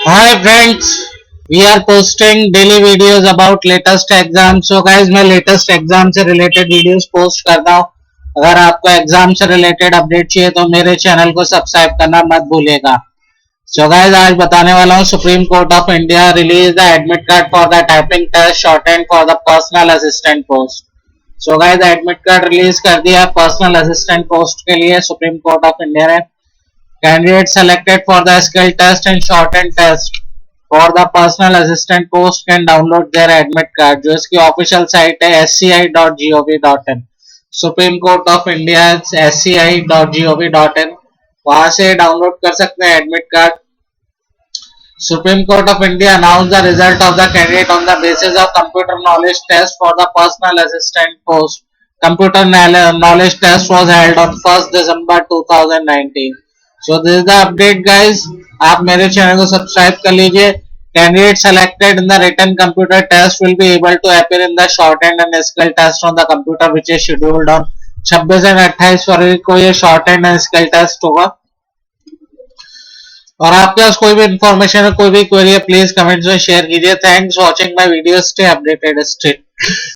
Hi friends, we are posting daily videos about latest exams. So guys, मैं latest exam से related videos post करता हूँ. अगर आपको exam से related update चाहिए तो मेरे चैनल को सब्सक्राइब करना मत भूलिएगा. So guys, आज बताने वाला हूँ Supreme Court of India released the admit card for the typing test shortened for the personal assistant post. So guys, admit card release कर दिया personal assistant post के लिए Supreme Court of India ने. Candidates selected for the skill test and shortened test for the personal assistant post can download their admit card जो इसकी official site है sci.gov.in. Supreme court of India sci.gov.in, वहां से download कर सकते हैं admit card. Supreme Court of India announced the result of the candidate on the basis of computer knowledge test for the personal assistant post. Computer knowledge test was held on 1st December 2019. So this is the update guys. आप मेरे channel को subscribe कर लीजिए. Candidate selected in the written computer test will be able to appear in the shortened and skill test on the computer which is scheduled on 26 and 28 फरवरी को ये shortened and skill test होगा. और आपके पास कोई भी information है, कोई भी क्वेरी है, प्लीज कमेंट्स में शेयर कीजिए. Thanks watching my video. Stay updated. Stay